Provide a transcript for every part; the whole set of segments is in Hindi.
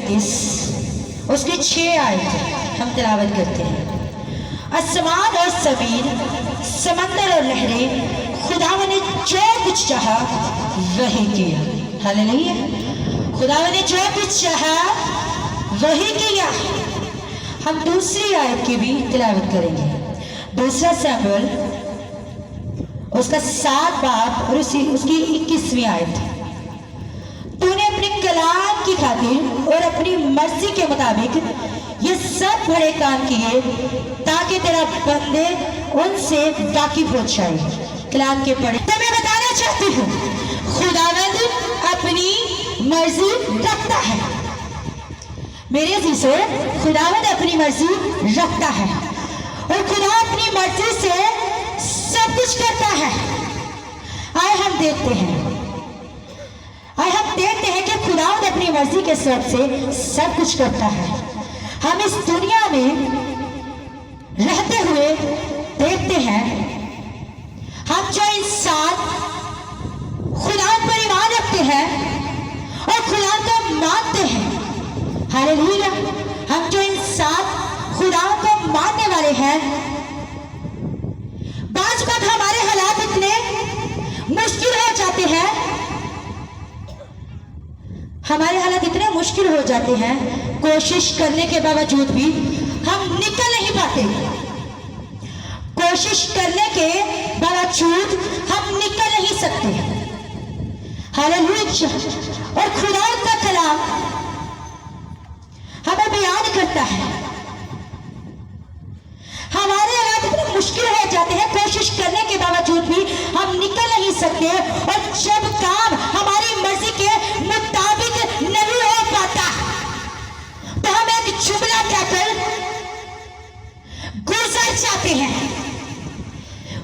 131 उसके 6 आयत हम तिलावत करते हैं। आसमान और ज़मीन, समंदर और लहरें, खुदावन ने जो कुछ चाहा वही किया। हालेलुया। खुदावन ने जो कुछ चाहा वही किया। हम दूसरी आयत की भी तिलावत करेंगे। दूसरा सैमुएल उसका 7 बाब और उसकी 21वीं आयत। तूने अपने कलाम की खातिर और अपनी मर्जी के मुताबिक ये सब बड़े काम किए ताकि तेरा बंदे उनसे वाकिफ हो जाए। कलाम के पढ़े तो मैं बताना चाहती हूँ, खुदावंद अपनी मर्जी रखता है। मेरे अजीजों, खुदावंद अपनी मर्जी रखता है और खुदा अपनी मर्जी से सब कुछ करता है। आए हम देखते हैं कि खुदावंद अपनी मर्जी के सबब से सब कुछ करता है। हम इस दुनिया में रहते हुए देखते हैं, हम जो इंसान खुदा पर ईमान रखते हैं और खुदा को मानते हैं, हालेलुया, हम जो इंसान खुदा को मानने वाले हैं, बाज बात हमारे हालात इतने मुश्किल हो जाते हैं, हमारे हालात इतने मुश्किल हो जाते हैं, कोशिश करने के बावजूद भी हम निकल नहीं पाते। कोशिश करने के बावजूद हम निकल नहीं सकते। हालेलुया। और खुदा का कलाम हमें बयान करता है, हमारे हालात इतने मुश्किल हो जाते हैं, कोशिश करने के बावजूद भी हम निकल नहीं सकते। और जब काम हमारी मर्जी के मुताबिक नहीं हो पाता तो हम एक जुमला कहकर गुजर जाते हैं।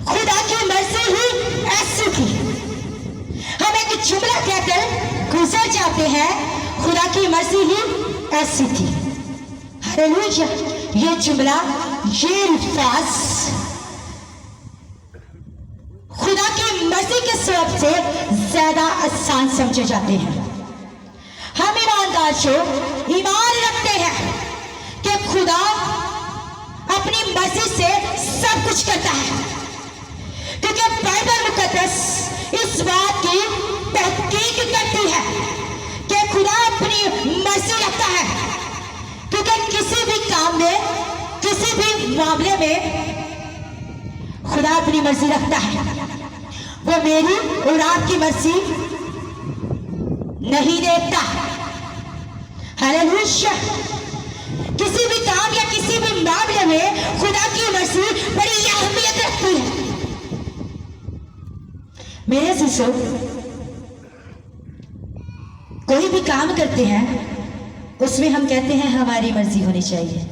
खुदा की मर्जी ही ऐसी थी। हम एक जुमला कहकर गुजर जाते हैं, खुदा की मर्जी ही ऐसी थी। हालेलुया। ये जुमला, ये अल्फाज खुदा की मर्जी के सबब से ज्यादा आसान समझे जाते हैं। हम ईमानदार जो ईमान रखते हैं कि खुदा अपनी मर्जी से सब कुछ करता है, क्योंकि बाइबल मुकद्दस इस बात की तहकीक करती है कि खुदा अपनी मर्जी रखता है, क्योंकि किसी भी काम में, किसी भी मामले में खुदा अपनी मर्जी रखता है। वो मेरी और आपकी मर्जी नहीं देखता। हालेलुया। किसी भी काम या किसी भी मामले में खुदा की मर्जी बड़ी अहमियत रखती है। मेरे शिशु, कोई भी काम करते हैं उसमें हम कहते हैं हमारी मर्जी होनी चाहिए,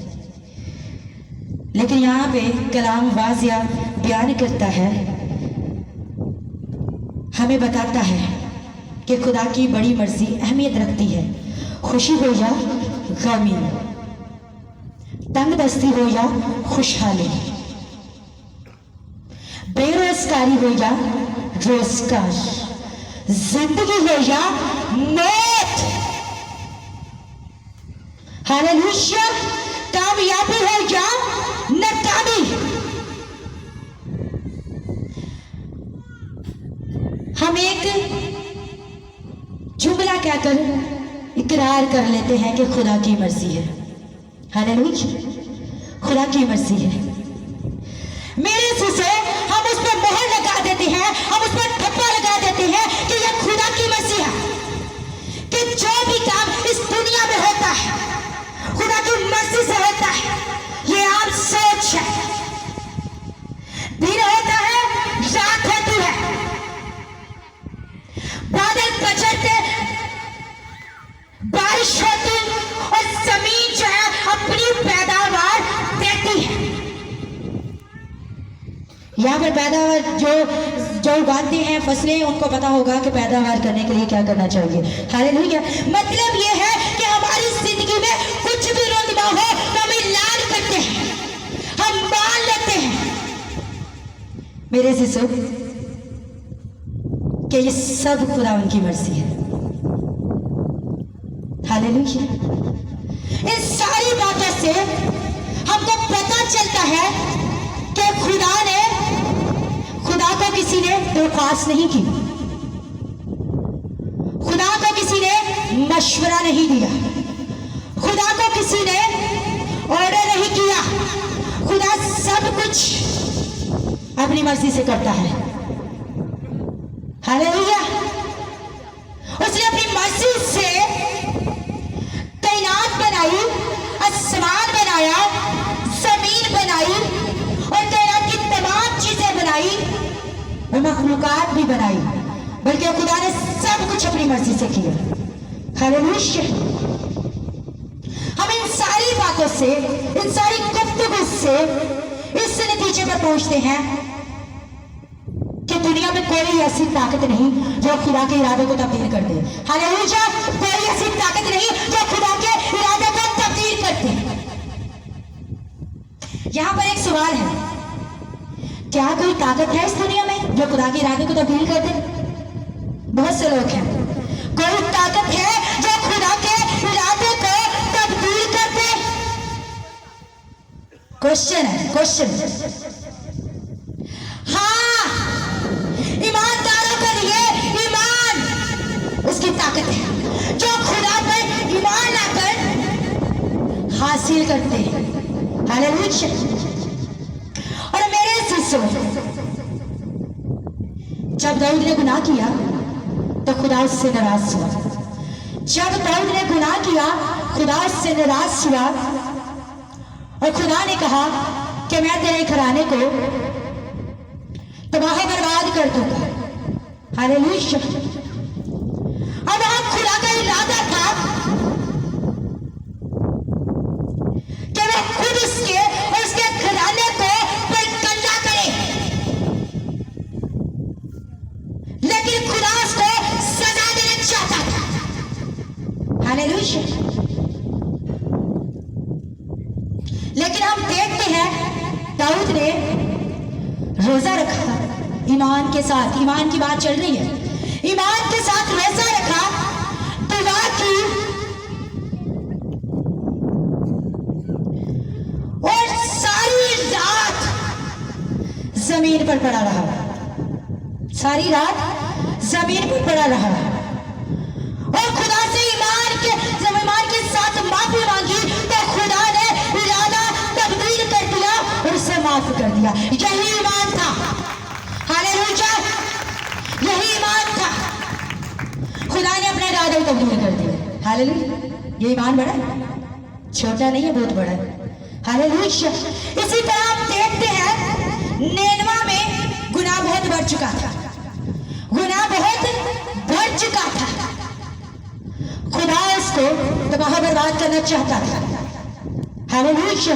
लेकिन यहाँ पे कलाम वाजिया बयान करता है, हमें बताता है कि खुदा की बड़ी मर्जी अहमियत रखती है। खुशी हो या गमी, तंगदस्ती हो या खुशहाली, बेरोजगारी हो या रोजगार, जिंदगी हो या मौत, हालेलुया, कामयाबी हो या नाकामी, हम एक जुमला कहकर इकरार कर लेते हैं कि खुदा की मर्जी है। हालेलुया। खुदा की मर्जी है। मेरे से हम उस पर मोहर लगा देते हैं, हम उस पर ठप्पा लगा देते हैं कि यह खुदा की मर्जी है, कि जो भी काम इस दुनिया में होता है खुदा की मर्जी से होता है। ये आम सोच है। दिन होता है, रात होती है, बादल गरजते, बारिश होती और जमीन जो है अपनी पैदावार देती है। यहाँ पर पैदावार जो उगाते हैं फसलें, उनको पता होगा कि पैदावार करने के लिए क्या करना चाहिए। हालेलुया। मतलब ये है कि हमारी जिंदगी में कुछ भी रुतबा हो तो हम ऐलान करते हैं, हम मान लेते हैं मेरे शिशु कि ये सब खुदा उनकी मर्जी है। हालेलुया। इन सारी बातों से हमको पता चलता है कि खुदा को किसी ने दरख्वास्त नहीं की, खुदा को किसी ने मशवरा नहीं दिया, खुदा को किसी ने ऑर्डर नहीं किया। खुदा सब कुछ अपनी मर्जी से करता है। हालेलुया। उसने अपनी मर्जी से कायनात बनाई, आसमान बनाया, जमीन बनाई और कायनात की तमाम चीजें बनाई और मखलूकात भी बनाई, बल्कि खुदा ने सब कुछ अपनी मर्जी से किया। हालेलुया। हम इन सारी बातों से, इन सारी गुफ्तगू से इस नतीजे पर पहुंचते हैं कि दुनिया में कोई ऐसी ताकत नहीं जो खुदा के इरादे को तब्दील कर दे। हालेलुया। कोई ऐसी ताकत नहीं जो खुदा के इरादे को तब्दील कर दे। यहां पर एक सवाल है, क्या कोई ताकत है इस दुनिया में जो खुदा के इरादे को तब्दील कर दे? बहुत से लोग हैं। कोई ताकत है जो खुदा के इरादे को तब्दील कर दे? क्वेश्चन है, क्वेश्चन। हाँ, ईमानदारों के लिए ईमान उसकी ताकत है जो खुदा पर ईमान लाकर हासिल करते हैं। हालेलुया। और मेरे शिष्यों, जब दाऊद ने गुनाह किया तो खुदा उससे नाराज हुआ। जब दाऊद ने गुनाह किया खुदा उससे नाराज हुआ और खुदा ने कहा कि मैं तेरे घराने को तबाह बर्बाद कर दूंगा। हालेलुया। अब खुदा का इरादा था कि वह खुद उसके घराने को बरकल्ला करे, लेकिन खुदा उसको सजा देना चाहता था। हालेलुया। लेकिन हम देखते हैं दाऊद ने रोजा रखा ईमान के साथ। ईमान की बात चल रही है। ईमान के साथ रोजा रखा, दुआ की और सारी रात जमीन पर पड़ा रहा। सारी रात जमीन पर पड़ा रहा और खुदा से ईमान के साथ माफी मांगी तो खुदा ने इरादा तब्दील कर दिया और उसे माफ कर दिया। यही ईमान था। हालेलुया। यही ईमान था। खुदा ने अपना इरादा ही तब्दील कर दिया। हालेलुया। ये ईमान बड़ा है, छोटा नहीं है, बहुत बड़ा है। हालेलुया। इसी तरह हम देखते हैं नेनवा में गुनाह बहुत बढ़ चुका था। गुनाह बहुत बढ़ चुका था। खुदा उसको तबाह बर्बाद करना चाहता था। हालेलुया।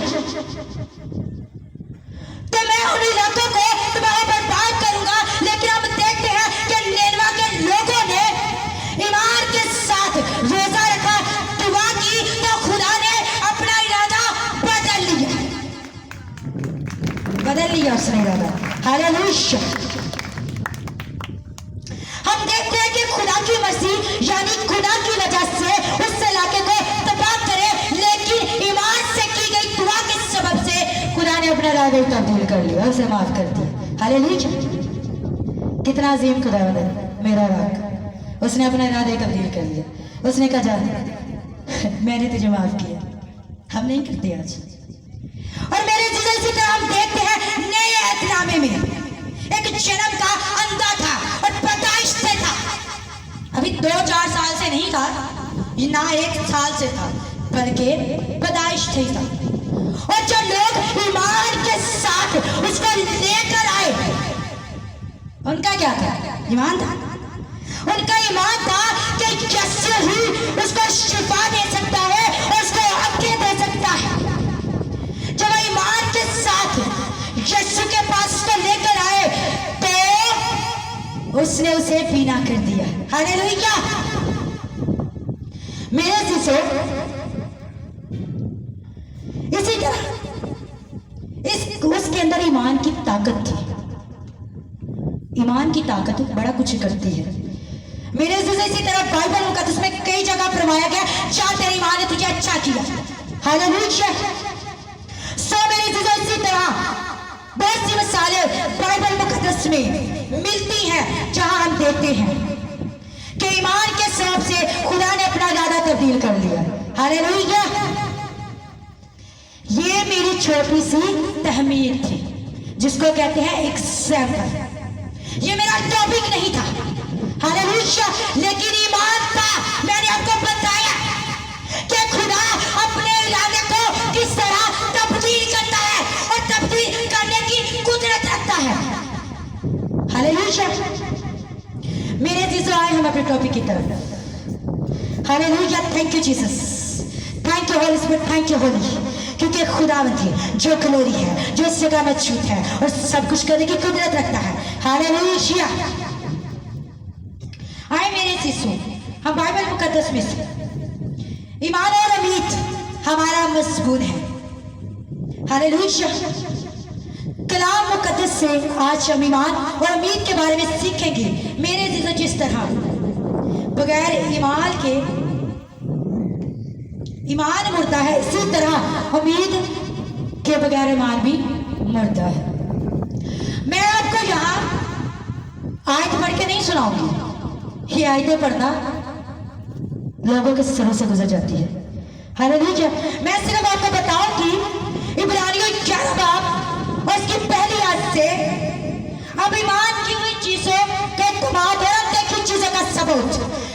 तो मैं उन इलाकों को तबाह बर्बाद करूंगा, लेकिन हम देखते हैं कि नेनवा के लोगों ने ईमान के साथ रोजा रखा, दुआ की तो खुदा ने अपना इरादा बदल लिया उसने इरादा। हालेलुया। हम देखते हैं कि खुदा की मर्जी यानी खुदा की वजह से उस इलाके को तबाह करे, लेकिन ईमान से की गई दुआ के सबब से खुदा ने अपना इरादा तब्दील कर लिया, उसे माफ कर दिया। हालेलुया। कितना अजीम खुदा है मेरा रब। उसने अपना इरादा तब्दील कर लिया। उसने कहा जा मैंने तुझे माफ किया। हम नहीं करते आज। और मेरे जीवन से हम देखते हैं नए अहदनामे में एक जन्म का अंधा था और पैदाइश से था। अभी 2-4 साल से नहीं था, ना 1 साल से था, बल्कि पैदाइश से था। और जो लोग ईमान के साथ उसको लेकर आए, उनका क्या था? ईमान था। उनका ईमान था कि यीशु ही उसको शिफा दे सकता है और उसको आंखें दे सकता है। जब ईमान के साथ यीशु के पास उसको लेकर आए तो उसने उसे बीना कर दिया। हालेलुया। मेरे शिष्यों, इसी तरह उसके अंदर ईमान की ताकत थी। ईमान की ताकत बड़ा कुछ करती है। मेरे अज़ीज़ों, इसी तरह बाइबल मुकद्दस में कई जगह फरमाया गया, जा तेरी माँ ने तुझे अच्छा किया। हालेलुया। सो मेरे अज़ीज़ों, इसी तरह बहुत सी मिसालें बाइबल मुकद्दस में मिलती हैं जहां हम देखते हैं कि ईमान के सबब से खुदा ने अपना इरादा तब्दील कर लिया। हालेलुया। ये मेरी छोटी सी तहमीर थी, जिसको कहते हैं एग्जाम्पल। ये मेरा टॉपिक नहीं था, हालेलुया, लेकिन ईमान था। मैंने आपको बताया कि खुदा अपने इरादे को किस तरह तब्दील करता है और तब्दील करने की कुदरत रखता है। हालेलुया। मेरे अज़ीज़ों, आए हम अपने टॉपिक की तरफ। Hallelujah. Thank you Jesus, thank you Holi spirit, thank you Holi, क्योंकि खुदावंद है जो ग्लोरी है, जो इस जगह में मौजूद है और सब कुछ करने की कुदरत रखता है। हालेलुया। आए मेरे शिशु, हम बाइबल मुकद्दस में से ईमान और उम्मीद हमारा मजबूत है। हालेलुया। कलाम मुकद्दस से आज हम ईमान और उम्मीद के बारे में सीखेंगे। मेरे अज़ीज़ों, जिस तरह बगैर ईमान के ईमान मुर्दा है, इसी तरह उम्मीद के बगैर ईमान भी मुर्दा है। मैं आपको यहाँ आयत पढ़ के नहीं सुनाऊंगी, ये आयतें पढ़ना लोगों के सरों से गुजर जाती है। हालेलुया। मैं सिर्फ आपको बताऊंगी इब्रानियों 11 बाब और इसकी पहली आयत से अब ईमान की हुई चीजों के तमाम और देखी चीजों का सबूत।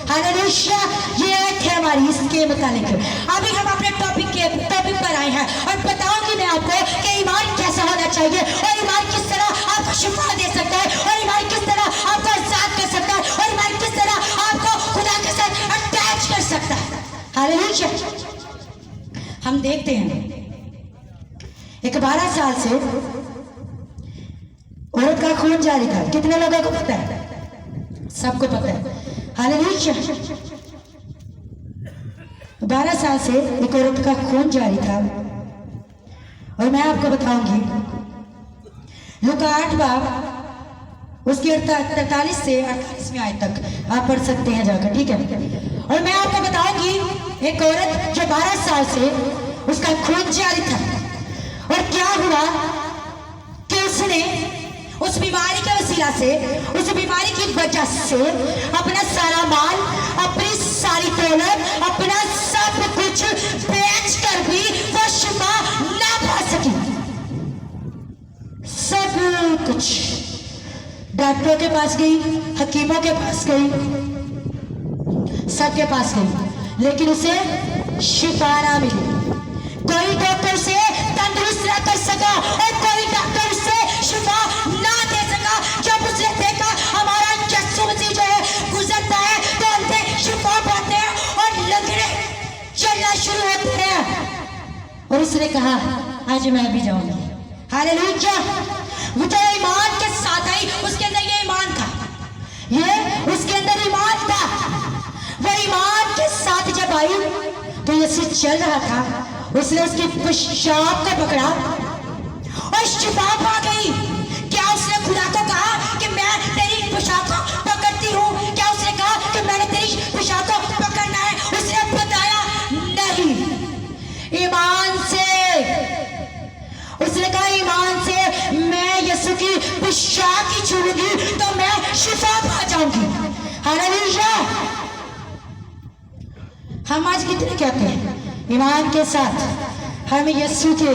हालेलुया। ये आयत है हमारी इसके मुतालिक। अभी हम अपने टॉपिक पर आए हैं और बताऊंगी मैं आपको कि ईमान कैसा होना चाहिए और ईमान किस तरह आपको शिफा दे सकता है और ईमान किस तरह आपको आजाद कर सकता है और ईमान किस तरह आपको खुदा के साथ अटैच कर सकता है। हालेलुया। हम देखते हैं एक 12 साल से औरत का खून जारी था। कितने लोगों को पता है? सबको पता है। हालेलुया। 12 साल से एक औरत का खून जारी था और मैं आपको बताऊंगी लूका 8 बाब उसकी 43 से 48 आयत तक आप पढ़ सकते हैं जाकर, ठीक है। और मैं आपको बताऊंगी एक औरत जो 12 साल से उसका खून जारी था और क्या हुआ कि उसने उस बीमारी के वसीला से, उस बीमारी की वजह से अपना सारा माल, अपनी सारी दौलत, अपना सब कुछ बेच कर भी वो शिफा ना पा सकी। सब कुछ डॉक्टरों के पास गई, हकीमों के पास गई, सबके पास गई, लेकिन उसे शिफा ना मिली। कोई डॉक्टर से तंदुरुस्त ना कर सका और कोई डॉक्टर से शिफा ना दे सका। जब उसने देखा हमारा यीशु मसीह जो है गुजरता है तो हमसे शिफा पाते हैं और लगने चलना शुरू होते हैं। और उसने कहा आज मैं भी जाऊंगी। हालेलुया। वो जो ईमान के साथ आई, उसके अंदर ये ईमान था, ये उसके अंदर ईमान था। वो ईमान के साथ जब आई तो यीशु चल रहा था, उसने उसकी पेशाब को पकड़ा और शिफा पा गई। क्या उसने खुदा को कहा कि मैं तेरी पेशाब को पकड़ती हूँ? क्या उसने कहा कि मैंने तेरी पेशाब को पकड़ना है? उसने बताया नहीं। ईमान से उसने कहा, ईमान से मैं यीशु की पेशाब की छूऊंगी तो मैं शिफा पा जाऊंगी। हालेलुया। हम आज कितने कहते हैं ईमान के साथ हम यीशु के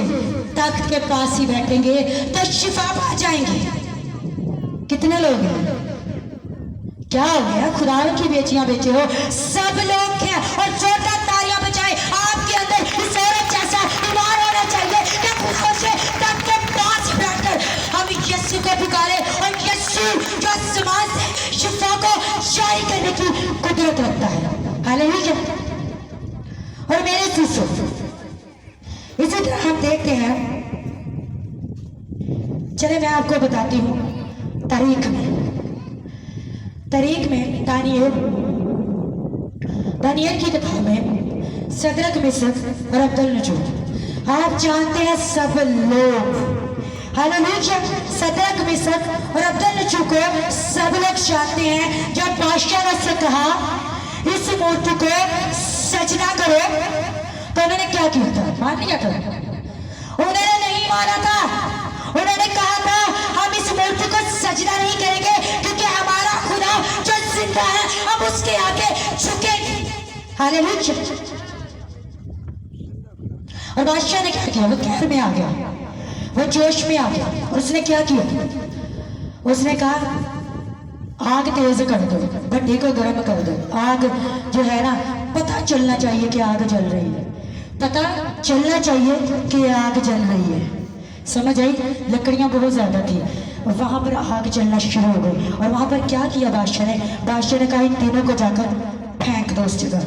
तख्त के पास ही बैठेंगे तो शिफा पा जाएंगे। कितने लोग हैं? क्या हो गया? खुदा की बेचियां बेचे हो, सब लोग हैं। और जोरदार तालियां बजाएं। आपके अंदर इस औरत जैसा ईमान होना चाहिए कि खुदा से तख्त के पास बैठकर हम यीशु को पुकारे और यीशु जो आसमान से शिफा को जारी करने की कुदरत रखता है। हालेलुया। और मेरे शिशु, इसी तरह हम देखते हैं, चले मैं आपको बताती हूँ तारीख में दानियल की किताब में सदरक मिसक और अब्दुल नजूर, आप जानते हैं सब लोग हालेलुया। सदरक मिसक और अब्दुल्लाह को सब लोग जानते हैं। जब बादशाह ने उससे कहा इस मूर्ति को सजना करो, तो उन्होंने क्या किया था? मान लिया था? उन्होंने नहीं माना था। उन्होंने कहा था हम इस मूर्ति को सजदा नहीं करेंगे, क्योंकि हमारा खुदा जो जिंदा है हम उसके आगे झुकेंगे। हालेलुया। और बादशाह ने क्या किया? वो कहर में आ गया, वो जोश में आ गया। और उसने क्या किया? उसने कहा आग तेज कर दो, भट्टी को गर्म कर दो। आग जो है ना, पता चलना चाहिए कि आग जल रही है, पता चलना चाहिए कि आग जल रही है। समझ आई? लकड़ियां बहुत ज्यादा थी और वहां पर आग जलना शुरू हो गई। और वहां पर क्या किया बादशाह ने? बादशाह ने कहा इन तीनों को जाकर फेंक दो उस जगह।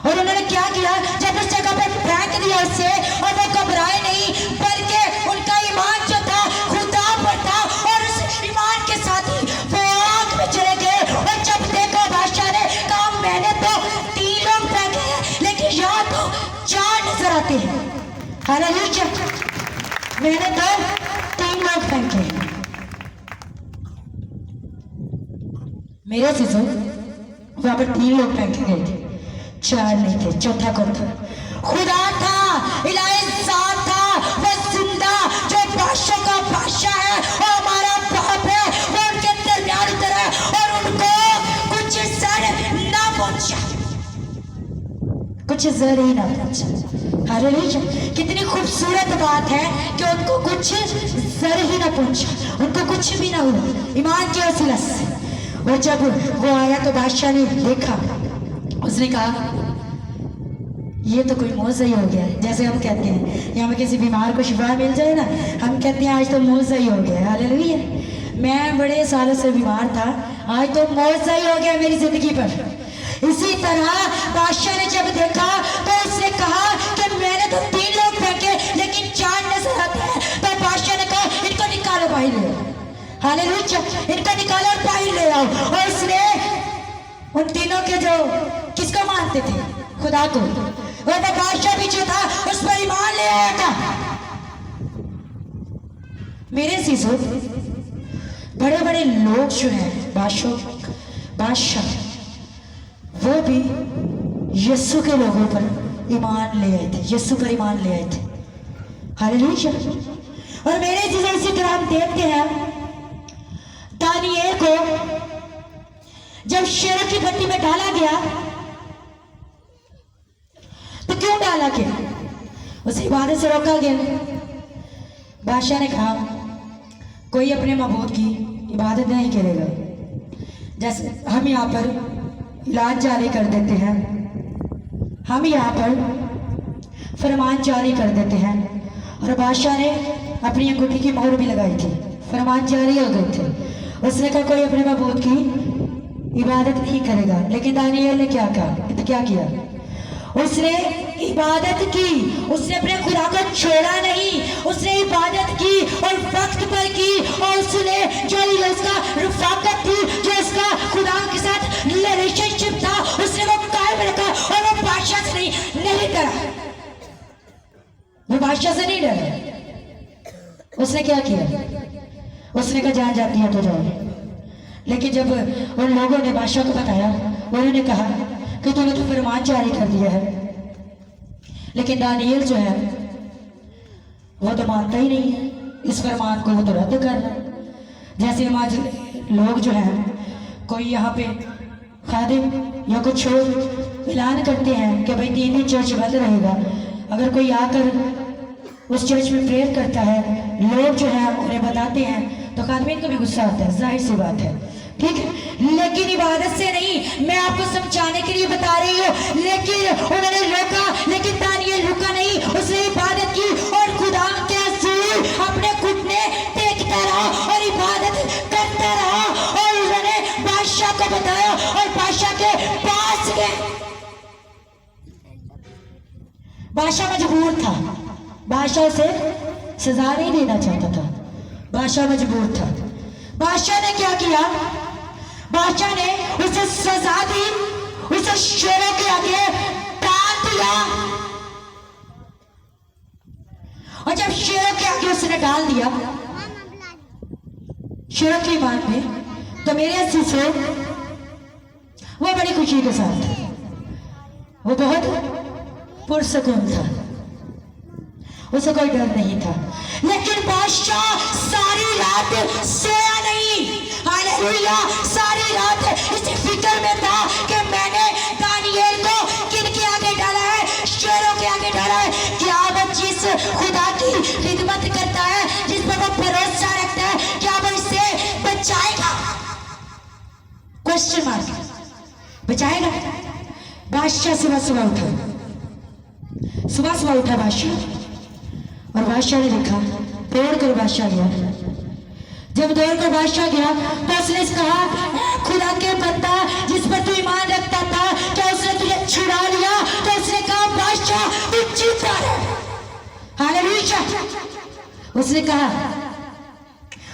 और उन्होंने क्या किया? जब उस जगह पर फेंक दिया उससे, और वो घबराए नहीं, बल्कि उनका ईमान जो था खुदा पर था, और उस ईमान के साथ ही वो आग में चले गए। और जब देखा बादशाह ने कहा मैंने तो 3 लोग फेंके हैं, लेकिन यहाँ तो 4 नजर आते हैं। हालेलुया। मैंने तो 3 लोग फेंके हैं। मेरे से वहां पर 3 लोग फेंके गए थे, 4 नहीं थे। चौथा कौन था? खुदा था, इलाही ज़ात था, वो जिंदा जो बादशाह का बादशाह है और हमारा बाप है, वो उनके दरमियान उतरा और उनको कुछ जर ना पहुंचा, कुछ जर ही ना पहुंचा। हालेलुया। कितनी खूबसूरत बात है कि उनको कुछ जर ही ना पहुंचा, उनको कुछ भी ना हुआ ईमान के वसीला से। और जब वो आया तो बादशाह ने देखा, उसने कहा ये तो कोई मौजा ही हो गया है। जैसे हम कहते हैं यहाँ में किसी बीमार को शिफा मिल जाए ना, हम कहते हैं आज तो मौजा ही हो गया है। हालेलुया। मैं बड़े सालों से बीमार था, आज तो मौजा ही हो गया मेरी जिंदगी पर। इसी तरह बादशाह ने जब देखा तो उसने कहा कि मैंने तो 3 लोग फेंके, लेकिन 4 नजर आते हैं। तो बादशाह ने कहा इनको निकालो, बाहर ले आओ। हालेलुया। इनको निकालो और बाहर ले आओ। और उसने उन तीनों के जो किसको मानते थे? खुदा को। और वो बादशाह भी जो था उस पर ईमान ले आया था। मेरे सीसो बड़े बड़े लोग जो हैं बादशाह, वो भी यीशु के लोगों पर ईमान ले आए थे, यीशु पर ईमान ले आए थे। हालेलुया। और मेरे सीसो इसी तरह हम देखते हैं दानियेल को जब शेरों की भट्टी में डाला गया, तो क्यों डाला गया? उसे इबादत से रोका गया। बादशाह ने कहा कोई अपने महबूद की इबादत नहीं करेगा। जैसे हम यहाँ पर इलाज जारी कर देते हैं, हम यहाँ पर फरमान जारी कर देते हैं। और बादशाह ने अपनी अंगूठी की मोहर भी लगाई थी, फरमान जारी हो गए थे। उसने कहा कोई अपने महबूद की इबादत नहीं करेगा। लेकिन दानियेल ने क्या कहा? क्या किया? उसने इबादत की, उसने अपने खुदा को छोड़ा नहीं, उसने इबादत की और वक्त पर की। और उसने जो उसका रफाकत थी, जो उसका खुदा के साथ रिलेशनशिप था, उसने वो कायम रखा। और वो बादशाह से नहीं डरा, वो बादशाह से नहीं डरा। उसने क्या किया? उसने कहा जान जाती है तो जाओ। लेकिन जब उन लोगों ने बादशाह को बताया, उन्होंने कहा कि तूने तो फरमान जारी कर दिया है। लेकिन दानियेल जो है वो तो मानता ही नहीं है इस फरमान को, वो तो रद्द कर रहा है। जैसे हम आज लोग जो हैं, कोई यहाँ पे खादिम या कुछ और ऐलान करते हैं कि भाई 3 दिन चर्च बंद रहेगा। अगर कोई आकर उस चर्च में प्रेयर करता है, लोग जो है उन्हें बताते हैं, तो खादिम को भी गुस्सा आता है, जाहिर सी बात है, ठीक है। लेकिन इबादत से नहीं, मैं आपको समझाने के लिए बता रही हूँ। लेकिन उन्होंने रोका, लेकिन दानियेल रुका नहीं, उसने इबादत की और खुदा के हजूर अपने घुटने टेकता रहा और इबादत करता रहा। और उन्होंने बादशाह को बताया और बादशाह के पास गए। बादशाह मजबूर था, बादशाह उसे सजा नहीं देना चाहता था, बादशाह मजबूर था। बादशाह ने क्या किया? बादशाह ने उसे सजा दी, उसे शेरों के आगे डाल दिया। और जब शेरों के आगे उसने डाल दिया शेरों के ईमान पे, तो मेरे अजीजों वो बड़ी खुशी के साथ, वो बहुत पुरसकून था, उसे कोई डर नहीं था। लेकिन बादशाह सारी रात सोया नहीं। हालेलुया। सारी रात इसी फिक्र में था कि मैंने दानिएल को किनके आगे डाला है, शेरों के आगे डाला है। क्या वो जिस खुदा की खिदमत करता है, जिस पर वो भरोसा रखता है, क्या वो इसे बचाएगा? Question mark. बचाएगा? बादशाह सुबह सुबह उठा बादशाह, और बादशाह ने देखा, दौड़ कर बादशाह गया। जब दौड़ कर बादशाह गया तो उसने कहा, खुदा के बंदा जिस पर तू ईमान रखता था, क्या उसने तुझे छुड़ा लिया? तो उसने कहा, बादशाह तू जीता है। हालेलुया। उसने कहा,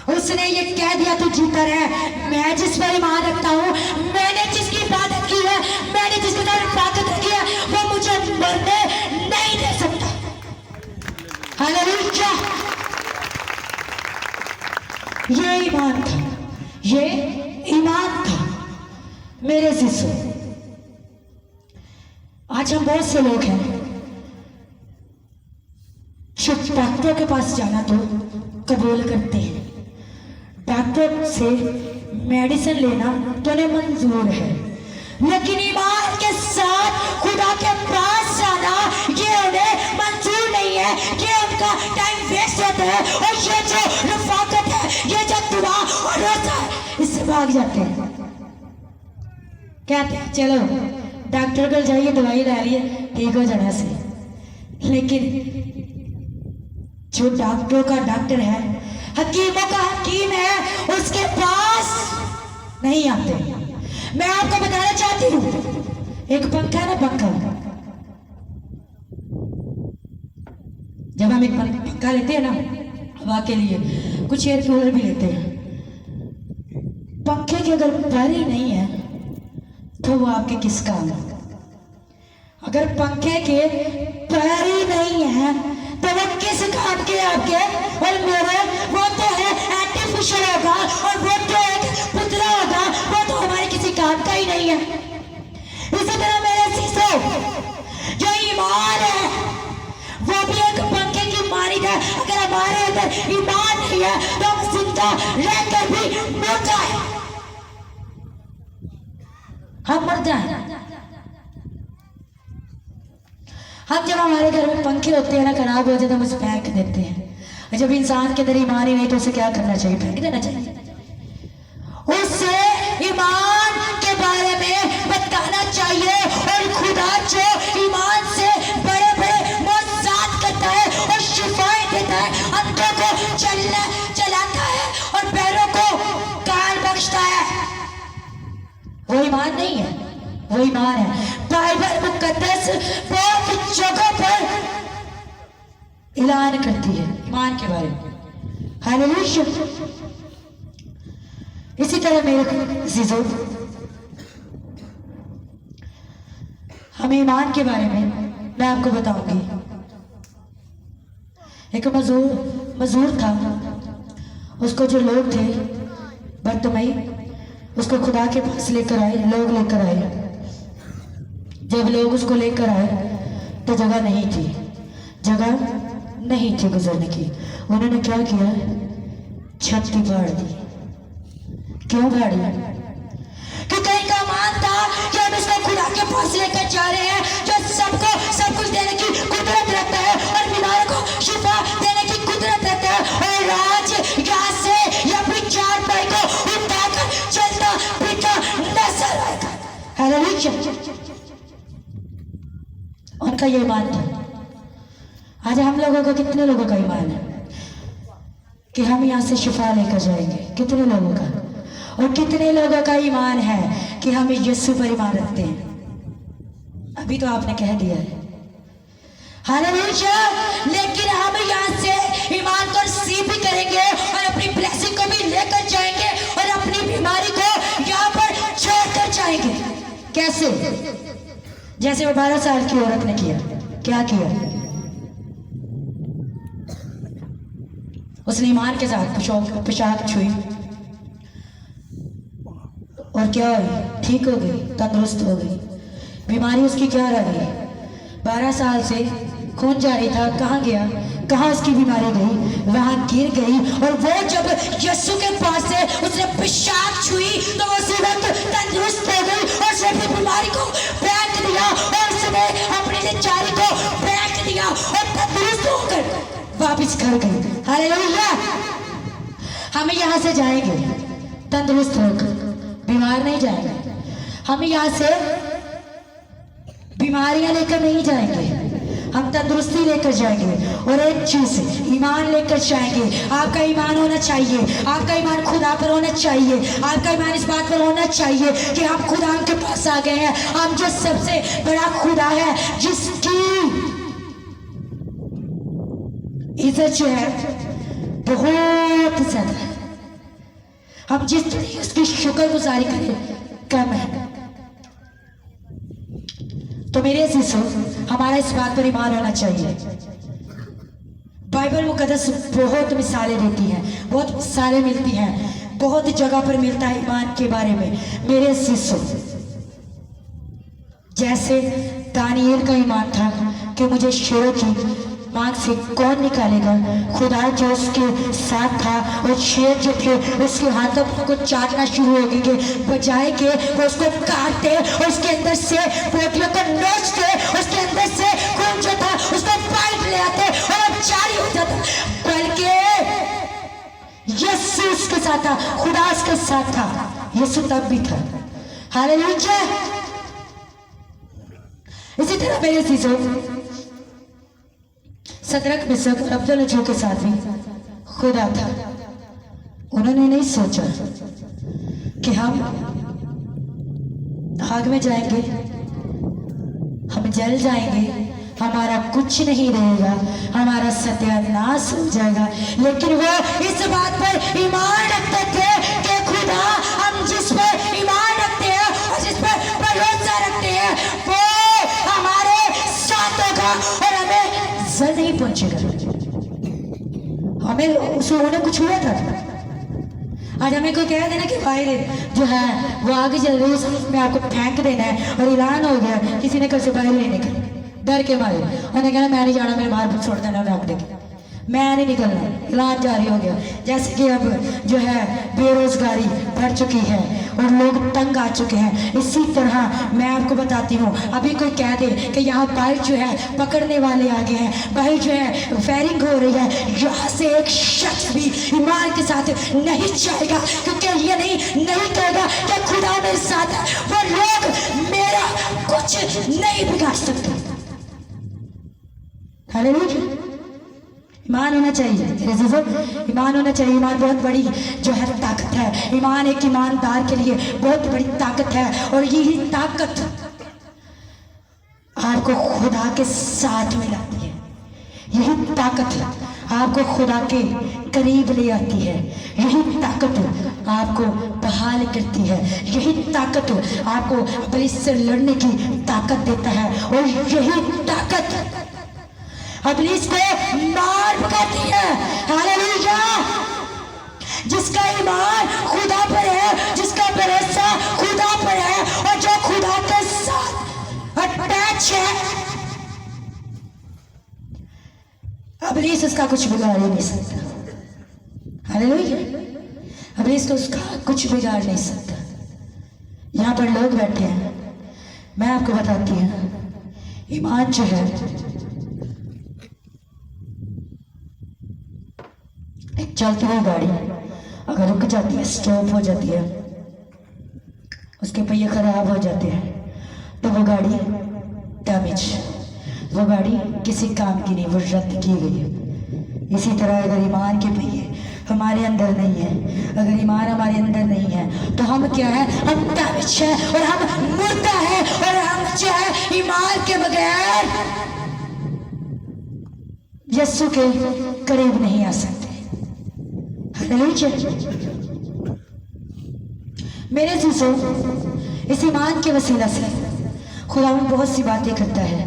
उसने ये कह दिया तू जीता रहे। मैं जिस पर ईमान रखता हूँ, मैंने जिसकी इबादत की है, मैंने जिसके साथ ताकत रखी है, वो मुझे मरने नहीं दे सकता। हालेलुया। ये ईमान था, ये ईमान था मेरे अजीजों। आज हम बहुत से लोग हैं, सिर्फ डॉक्टर के पास जाना तो कबूल करते हैं, डॉक्टर से मेडिसिन लेना तो उन्हें मंजूर है, लेकिन ईमान के साथ खुदा के पास जाना ये उन्हें मंजूर नहीं है। ये उनका टाइम वेस्ट होता है, और ये जो रफाकत है, ये जो दुआ और रोज़ा है, इससे भाग जाते हैं। कहते हैं चलो डॉक्टर को जाइए, दवाई ला लिए, ठीक हो जाना से। लेकिन जो डॉक्टरों का डॉक्टर है, हकीमों का हकीम है, उसके पास नहीं आते। मैं आपको बताना चाहती हूँ, एक पंखा है ना, पंखा, जब हम एक पंखा लेते हैं ना हवा के लिए, कुछ एयर कूलर भी लेते हैं, पंखे की अगर पैर ही नहीं है तो वो आपके किस काम है? अगर पंखे के पैर ही नहीं है तो वो किस काम के आपके और मेरे? वो तो है आर्टिफिशियल होगा, और वो तो एक पुतला होगा, वो तो हमारे किसी काम का ही नहीं है। इसी तरह मेरे अजीजों, जो ईमान है वो भी एक पंखे की मानी है। अगर हमारे अंदर ईमान नहीं है तो हम जिंदा रहकर भी मर जाए, हम मर जाए। हम जब हमारे घर में पंखे होते हैं ना, खराब हो जाते हैं, हम उसे फेंक देते हैं। जब इंसान के अंदर ईमान ही नहीं तो उसे क्या करना चाहिए? फेंक देना चाहिए। उसे ईमान के बारे में बताना चाहिए, और खुदा जो ईमान से बड़े बड़े मौजूद करता है और शिफाएं देता है, अंधों को चलाता है और पैरों को कान बख्शता है, वो ईमान नहीं है, वो ईमान है। बाइबल मुकद्दस बहुत जगह पर ऐलान करती है ईमान के बारे में। हालेलुया। इसी तरह मेरे अजीजों, हम ईमान के बारे में मैं आपको बताऊंगी। एक मजदूर था, उसको जो लोग थे बर्तमई, उसको खुदा के पास लेकर आए, लोग लेकर आए। जब लोग उसको लेकर आए तो जगह नहीं थी, जगह नहीं थी गुजरने की। उन्होंने क्या किया? छत ही फाड़ दी। क्यों फाड़ी? क्योंकि इनका मान था कि हम इसको खुदा के पास लेकर जा रहे हैं, जो सबको सब कुछ देने की कुदरत रखता है, और बीमार को शिफा देने की कुदरत रखता है। और आज यहाँ से या अपनी चार पाई को उठाकर चलता फिरता नजर आएगा। हालेलुया। उनका ये ईमान था। आज हम लोगों का, कितने लोगों का ईमान है कि हम यहाँ से शिफा लेकर जाएंगे? कितने लोगों का? और कितने लोगों का ईमान है कि हम यीशु पर ईमान रखते हैं? अभी तो आपने कह दिया है, हालेलुया। लेकिन हम यहाँ से ईमान को रिसीव भी करेंगे और अपनी ब्लेसिंग को भी लेकर जाएंगे, और अपनी बीमारी को यहाँ पर छोड़कर जाएंगे। कैसे? जैसे वो 12 साल की औरत ने किया। क्या किया? उसने ईमान के साथ पोशाक छुई, और क्या हुई? ठीक हो गई, तंदुरुस्त हो गई। बीमारी उसकी क्या रह गई? 12 साल से खून जारी था, कहाँ गया? कहाँ उसकी बीमारी गई? वहां गिर गई। और वो जब यीशु के पास से उसने पेशाब छुई तो वो तुरंत तंदुरुस्त हो गई और उसने अपनी बीमारी को फेंक दिया और उसने अपनी लाचारी को फेंक दिया और तंदुरुस्त होकर वापस घर गई। हालेलुया। हम यहाँ से जाएंगे तंदुरुस्त होकर, बीमार नहीं जाएंगे। हम यहाँ से बीमारियां लेकर नहीं जाएंगे, हम तंदुरुस्ती लेकर जाएंगे। और एक चीज, ईमान लेकर जाएंगे। आपका ईमान होना चाहिए, आपका ईमान खुदा पर होना चाहिए, आपका ईमान इस बात पर होना चाहिए कि आप खुदा के पास आ गए हैं। हम जो सबसे बड़ा खुदा है, जिसकी इज्जत जो है बहुत ज्यादा है, हम जितनी उसकी शुक्रगुजारी करें कम है। तो मेरे शिष्यों, हमारा इस बात पर ईमान होना चाहिए। बाइबल मुकद्दस बहुत मिसालें देती हैं, बहुत मिसालें मिलती हैं, बहुत जगह पर मिलता है ईमान के बारे में। मेरे शिष्यों, जैसे दानिएल का ईमान था कि मुझे शेरों की मांग से कौन निकालेगा, खुदा जो उसके साथ था और शेर जो थे उसके हाथों को चाटना शुरू हो गए, बजाय के वो उसको काटते और उसके अंदर से पोटियों को नोचते, उसके अंदर से खून जो था उसको पाइप ले आते और अब जारी हो जाता। बल्कि यीशु उसके साथ था, खुदा उसके साथ था, यीशु तब भी था। हालेलुया। इसी तरह मेरे चीजों, सदरक मिशक और अब्दुल्लाह के साथ भी खुदा था। उन्होंने नहीं सोचा कि हम आग में जाएंगे, हम जल जाएंगे, हमारा कुछ नहीं रहेगा, हमारा सत्यानाश हो जाएगा। लेकिन वो इस बात पर ईमान रखते थे कि खुदा, हम जिस पर ईमान रखते हैं और जिस पर भरोसा रखते हैं वो हमारे साथ होगा और हमें जल नहीं पहुंचेगा। हमें उन्हें कुछ हुआ था। आज हमें कोई कह देना कि भाई जो है वो आगे चल रही है, उसमें आपको फेंक देना है और ऐलान हो गया, किसी ने कल से बाहर नहीं निकल, डर के मारे उन्हें कहना मैं नहीं जाना, मेरे बाहर छोड़ देना, रख देंगे, मैं नहीं निकलना, ऐलान जारी हो गया। जैसे कि अब जो है बेरोजगारी बढ़ चुकी है और लोग तंग आ चुके हैं, इसी तरह मैं आपको बताती हूँ, अभी कोई कह दे कि यहाँ बाइक जो है पकड़ने वाले आ गए हैं, बाइक जो है फायरिंग हो रही है, यहाँ से एक शख्स भी ईमान के साथ नहीं जाएगा, क्योंकि ये नहीं कहेगा कि खुदा मेरे साथ है, वो लोग मेरा कुछ नहीं बिगाड़ सकते। हालेलुया। ईमान होना चाहिए, ईमान होना चाहिए। ईमान बहुत बड़ी जो है ताकत है। ईमान एक ईमानदार के लिए बहुत बड़ी ताकत है और यही ताकत आपको खुदा के साथ मिलाती है। यही ताकत आपको खुदा के करीब ले आती है। यही ताकत आपको बहाल करती है। यही ताकत आपको इब्लीस से लड़ने की ताकत देता है और यही ताकत इब्लीस को मार भगाती है। हालेलुया। जिसका ईमान खुदा पर है, जिसका भरोसा खुदा पर है और जो खुदा के साथ अटैच है, इब्लीस उसका कुछ बिगाड़ नहीं सकता। हालेलुया। इब्लीस तो उसका कुछ बिगाड़ नहीं सकता। यहाँ पर लोग बैठे हैं, मैं आपको बताती हूँ, ईमान जो है एक चलती हुई गाड़ी अगर रुक जाती है, स्टॉप हो जाती है, उसके पहिए खराब हो जाते हैं, तो वो गाड़ी डैमेज, वो गाड़ी किसी काम की नहीं, वो रद्द की गई है। इसी तरह अगर ईमान के पहिए हमारे अंदर नहीं है, अगर ईमान हमारे अंदर नहीं है, तो हम क्या है, हम डैमेज है और हम मुर्दा है और हम जो है ईमान के बगैर यीशु के करीब नहीं आ सकते। मेरे चीजों, इस ईमान के वसीला से खुदा बहुत सी बातें करता है,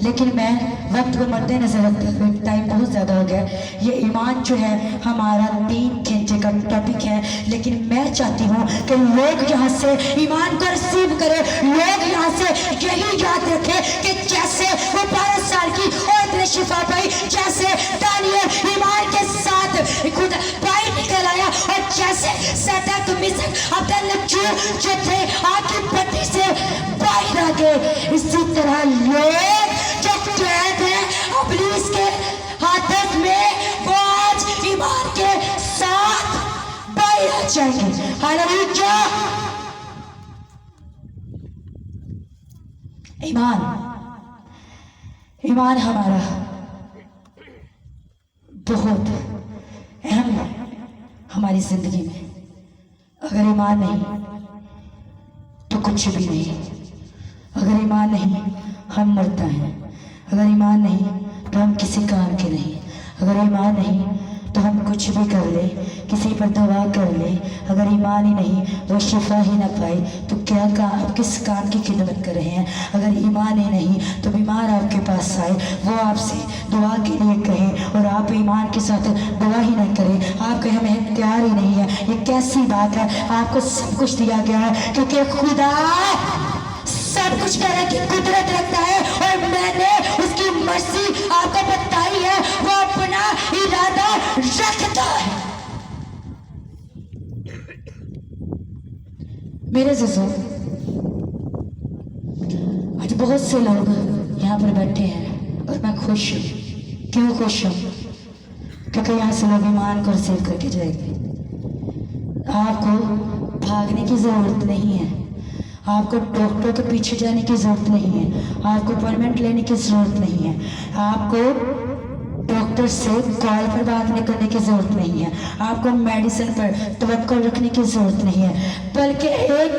लेकिन मैं वक्त को मद्देनजर रखते हुए, टाइम बहुत ज़्यादा हो गया, ये ईमान जो है हमारा 3 घंटे का टॉपिक है, लेकिन मैं चाहती हूँ कि लोग यहाँ से ईमान को रिसीव करें, लोग यहाँ से यही याद रखें कि जैसे वो 12 साल की औरत ने शिफा पाई, जैसे दानियल ईमान के साथ खुद बाहर निकल आया, और जैसे सैतान को मिस्र अब्दुल नजूर जो थे आग की भट्टी से बाहर आ गए, इसी तरह लोग जो कैद है इब्लीस के हाथों में, वो आज ईमान के साथ बाहर आ जाएंगे। हालेलुया। ईमान हमारा बहुत अहम है हमारी जिंदगी में। अगर ईमान नहीं तो कुछ भी नहीं। अगर ईमान नहीं हम मरता हैं। अगर ईमान नहीं तो हम किसी काम के नहीं। अगर ईमान नहीं तो हम कुछ भी कर ले, किसी पर दवा कर ले, अगर ईमान ही नहीं, वो शिफा ही ना पाए तो क्या काम, किस काम की खिदमत कर रहे हैं। अगर ईमान ही नहीं तो बीमार आपके पास आए, वो आपसे दुआ के लिए कहें और आप ईमान के साथ दुआ ही नहीं करें, आप कहें हमें तैयार ही नहीं है, ये कैसी बात है। आपको सब कुछ दिया गया है क्योंकि खुदा सब कुछ करने की कुदरत रखता है, और मैंने उसकी मर्जी आपको बताई है, वो अपना इरादा रखता है। मेरे जैसे आज बहुत से लोग यहाँ पर बैठे हैं और मैं खुश हूँ। क्यों खुश हूँ? क्योंकि यहाँ से लोग ईमान को रिसीव करके जाएंगे। आपको भागने की जरूरत नहीं है, आपको डॉक्टर के पीछे जाने की ज़रूरत नहीं है, आपको अपॉइंटमेंट लेने की ज़रूरत नहीं है, आपको डॉक्टर से कॉल पर बात नहीं करने की ज़रूरत नहीं है, आपको मेडिसिन पर तवक्कुल रखने की ज़रूरत नहीं है, बल्कि एक